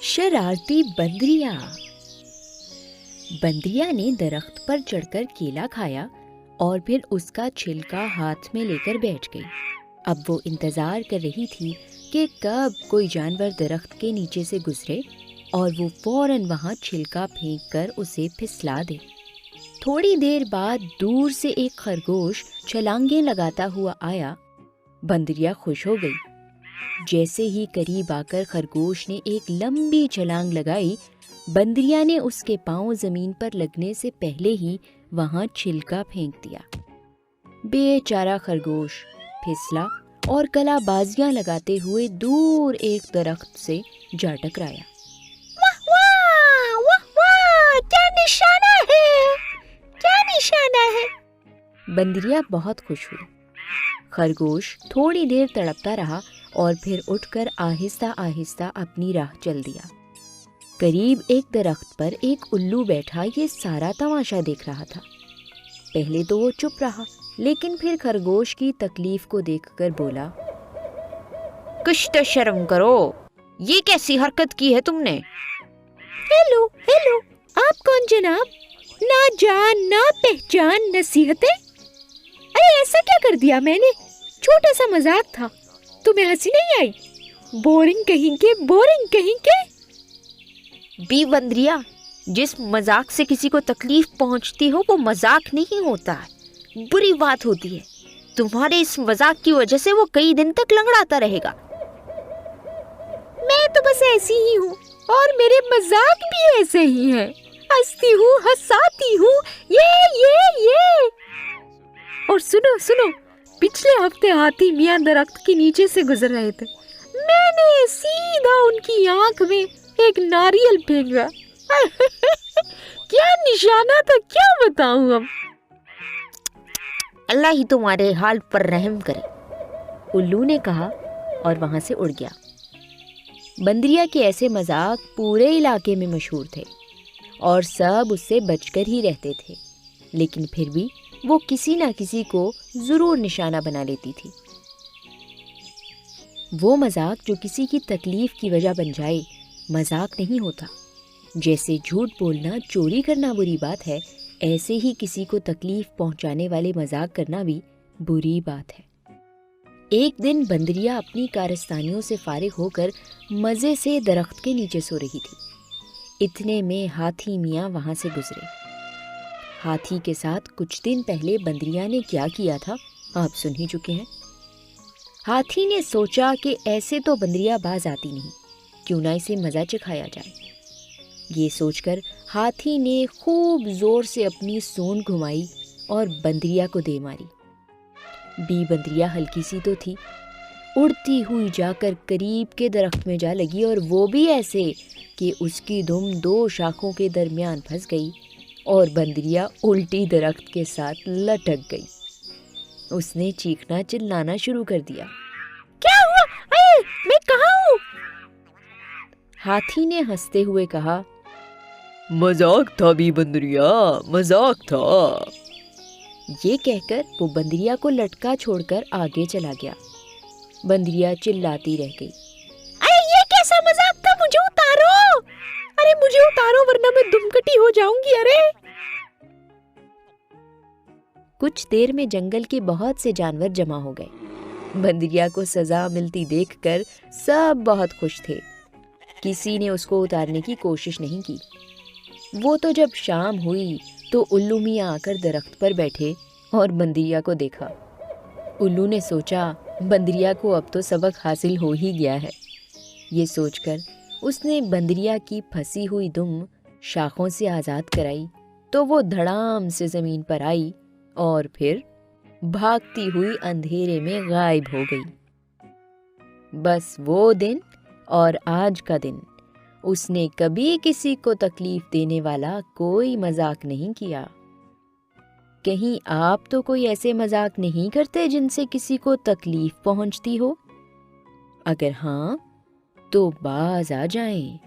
शरारती बंदरिया। बंदरिया ने दरख्त पर चढ़कर केला खाया और फिर उसका छिलका हाथ में लेकर बैठ गई। अब वो इंतजार कर रही थी कि कब कोई जानवर दरख्त के नीचे से गुजरे और वो फौरन वहां छिलका फेंक कर उसे फिसला दे। थोड़ी देर बाद दूर से एक खरगोश छलांगें लगाता हुआ आया। बंदरिया खुश हो गई। जैसे ही करीब आकर खरगोश ने एक लंबी छलांग लगाई, बंदरिया ने उसके पांव जमीन पर लगने से पहले ही वहां छिलका फेंक दिया। बेचारा खरगोश फिसला और कलाबाजियां लगाते हुए दूर एक दरख्त से जा टकराया। वाह वाह वाह वाह, क्या निशाना है, क्या निशाना है। बंदरिया बहुत खुश हुई। खरगोश थोड़ी देर तड़पता रहा और फिर उठकर आहिस्ता आहिस्ता अपनी राह चल दिया। करीब एक दरख्त पर एक उल्लू बैठा ये सारा तमाशा देख रहा था। पहले तो वो चुप रहा, लेकिन फिर खरगोश की तकलीफ को देखकर बोला, कुछ तो शर्म करो, ये कैसी हरकत की है तुमने। हेलो हेलो, आप कौन जनाब? ना जान ना पहचान नसीहतें। अरे ऐसा क्या कर दिया मैंने? छोटा सा मजाक था, तुम्हें हंसी नहीं आई? बोरिंग कहीं के, बोरिंग कहीं के। बी बंदरिया, जिस मजाक से किसी को तकलीफ पहुंचती हो वो मजाक नहीं होता है, बुरी बात होती है। तुम्हारे इस मजाक की वजह से वो कई दिन तक लंगड़ाता रहेगा। मैं तो बस ऐसी ही हूँ और मेरे मजाक भी ऐसे ही हैं। हंसती हूँ, हंसाती हूँ, ये। और सुनो सुनो, पिछले हफ्ते हाथी मियाँ दरख्त के नीचे से गुजर रहे थे। मैंने सीधा उनकी आंख में एक नारियल फेंका। क्या निशाना था, क्या बताऊं अब। अल्लाह ही तुम्हारे हाल पर रहम करे, उल्लू ने कहा और वहां से उड़ गया। बंदरिया के ऐसे मजाक पूरे इलाके में मशहूर थे और सब उससे बचकर ही रहते थे, लेकिन फिर भी वो किसी ना किसी को जरूर निशाना बना लेती थी। वो मजाक जो किसी की तकलीफ की वजह बन जाए मजाक नहीं होता। जैसे झूठ बोलना, चोरी करना बुरी बात है, ऐसे ही किसी को तकलीफ पहुंचाने वाले मजाक करना भी बुरी बात है। एक दिन बंदरिया अपनी कारस्तानियों से फारिग होकर मजे से दरख्त के नीचे सो रही थी। इतने में हाथी मियाँ वहां से गुजरे। हाथी के साथ कुछ दिन पहले बंदरिया ने क्या किया था आप सुन ही चुके हैं। हाथी ने सोचा कि ऐसे तो बंदरिया बाज आती नहीं, क्यों ना इसे मजा चखाया जाए। ये सोचकर हाथी ने खूब जोर से अपनी सूंड घुमाई और बंदरिया को दे मारी। बी बंदरिया हल्की सी तो थी, उड़ती हुई जाकर करीब के दरख्त में जा लगी, और वो भी ऐसे कि उसकी दुम दो शाखों के दरमियान फंस गई और बंदरिया उल्टी दरख्त के साथ लटक गई। उसने चीखना चिल्लाना शुरू कर दिया। क्या हुआ? अरे मैं कहाँ हूँ? हाथी ने हंसते हुए कहा, मजाक था बी बंदरिया, मजाक था। ये कहकर वो बंदरिया को लटका छोड़कर आगे चला गया। बंदरिया चिल्लाती रह गई, अरे ये कैसा मजाक था? मुझे उतारो, अरे मुझे उतारो वरना मैं दुमकटी हो जाऊंगी। अरे कुछ देर में जंगल के बहुत से जानवर जमा हो गए। बंदरिया को सजा मिलती देखकर सब बहुत खुश थे। किसी ने उसको उतारने की कोशिश नहीं की। वो तो जब शाम हुई तो उल्लू मियाँ आकर दरख्त पर बैठे और बंदरिया को देखा। उल्लू ने सोचा बंदरिया को अब तो सबक हासिल हो ही गया है। ये सोचकर उसने बंदरिया की फंसी हुई दुम शाखों से आज़ाद कराई तो वो धड़ाम से ज़मीन पर आई और फिर भागती हुई अंधेरे में गायब हो गई। बस वो दिन और आज का दिन उसने कभी किसी को तकलीफ देने वाला कोई मजाक नहीं किया। कहीं आप तो कोई ऐसे मजाक नहीं करते जिनसे किसी को तकलीफ पहुंचती हो? अगर हाँ तो बाज आ जाएं।